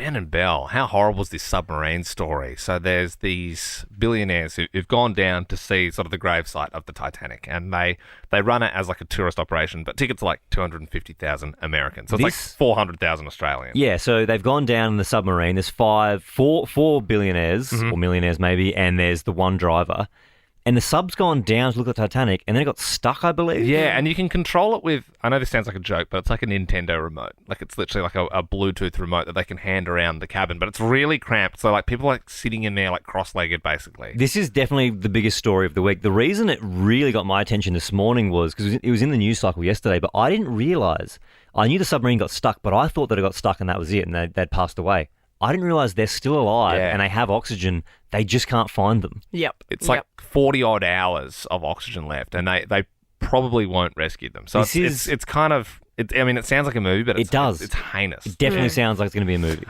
Ben and Bell, how horrible is this submarine story? So there's these billionaires who've gone down to see sort of the gravesite of the Titanic, and they run it as like a tourist operation, but tickets are like 250,000 Americans. So it's like 400,000 Australians. Yeah, so they've gone down in the submarine. There's four billionaires, or millionaires maybe, and there's the one driver. And the sub's gone down to look at the Titanic, and then it got stuck, I believe. Yeah, and you can control it with, I know this sounds like a joke, but it's like a Nintendo remote. Like, it's literally like a Bluetooth remote that they can hand around the cabin, but it's really cramped. So, like, people are like sitting in there, like, cross-legged, basically. This is definitely the biggest story of the week. The reason it really got my attention this morning was because it was in the news cycle yesterday, but I didn't realise. I knew the submarine got stuck, but I thought that it got stuck and that was it, and they'd passed away. I didn't realise they're still alive and they have oxygen. They just can't find them. Yep. It's like 40-odd hours of oxygen left, and they probably won't rescue them. So it's kind of... I mean, it sounds like a movie, but it's heinous. It definitely sounds like it's going to be a movie.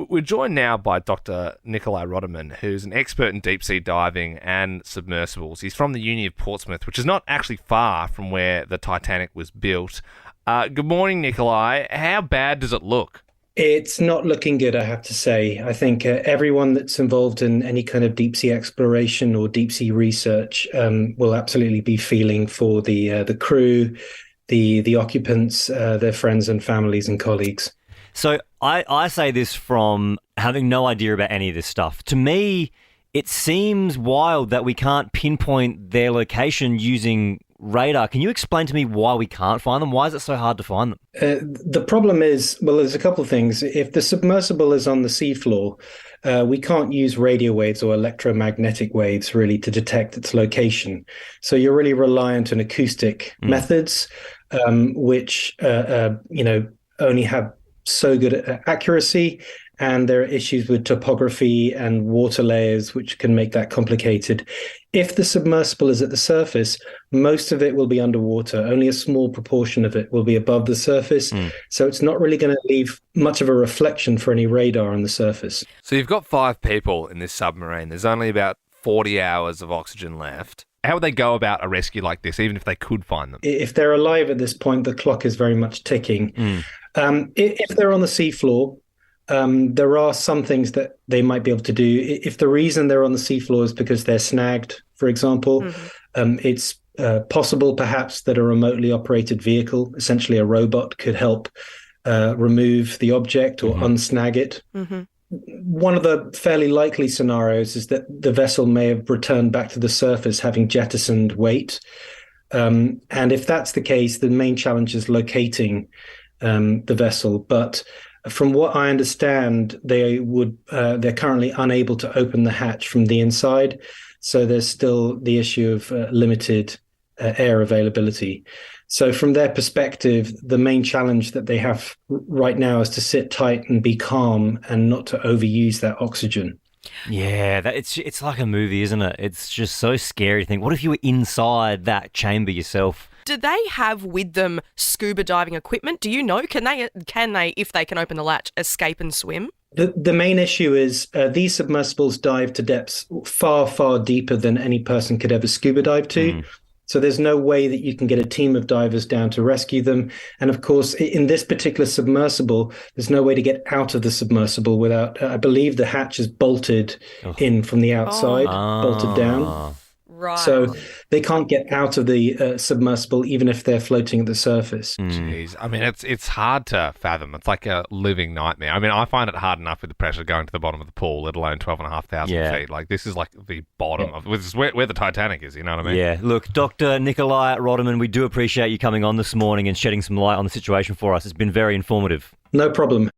We're joined now by Dr. Nicolai Roterman, who's an expert in deep-sea diving and submersibles. He's from the Uni of Portsmouth, which is not actually far from where the Titanic was built. Good morning, Nicolai. How bad does it look? It's not looking good, I have to say. I think everyone that's involved in any kind of deep sea exploration or deep sea research will absolutely be feeling for the crew, the occupants, their friends and families and colleagues. So I say this from having no idea about any of this stuff. To me, it seems wild that we can't pinpoint their location using radar. Can you explain to me why we can't find them? Why is it so hard to find them? The problem is, well, there's a couple of things. If the submersible is on the seafloor, we can't use radio waves or electromagnetic waves really to detect its location. So you're really reliant on acoustic methods, which only have so good accuracy. And there are issues with topography and water layers, which can make that complicated. If the submersible is at the surface, most of it will be underwater. Only a small proportion of it will be above the surface. So it's not really going to leave much of a reflection for any radar on the surface. So you've got 5 people in this submarine. There's only about 40 hours of oxygen left. How would they go about a rescue like this, even if they could find them? If they're alive at this point, the clock is very much ticking. If they're on the seafloor, there are some things that they might be able to do. If the reason they're on the seafloor is because they're snagged, for example, it's possible perhaps that a remotely operated vehicle, essentially a robot, could help remove the object or unsnag it. One of the fairly likely scenarios is that the vessel may have returned back to the surface having jettisoned weight. And if that's the case, the main challenge is locating the vessel. But from what I understand, they're currently unable to open the hatch from the inside. So there's still the issue of limited air availability. So from their perspective, the main challenge that they have right now is to sit tight and be calm and not to overuse that oxygen. Yeah, it's like a movie, isn't it? It's just so scary to think, what if you were inside that chamber yourself? Do they have with them scuba diving equipment? Do you know? Can they, if they can open the latch, escape and swim? The main issue is these submersibles dive to depths far, far deeper than any person could ever scuba dive to. So there's no way that you can get a team of divers down to rescue them. And of course, in this particular submersible, there's no way to get out of the submersible without, I believe the hatch is bolted in from the outside, bolted down. Right. So they can't get out of the submersible even if they're floating at the surface. Jeez. I mean, it's hard to fathom. It's like a living nightmare. I mean, I find it hard enough with the pressure going to the bottom of the pool, let alone 12,500 feet. Like, this is like the bottom of where the Titanic is, you know what I mean? Yeah. Look, Dr. Nicolai Roterman, we do appreciate you coming on this morning and shedding some light on the situation for us. It's been very informative. No problem.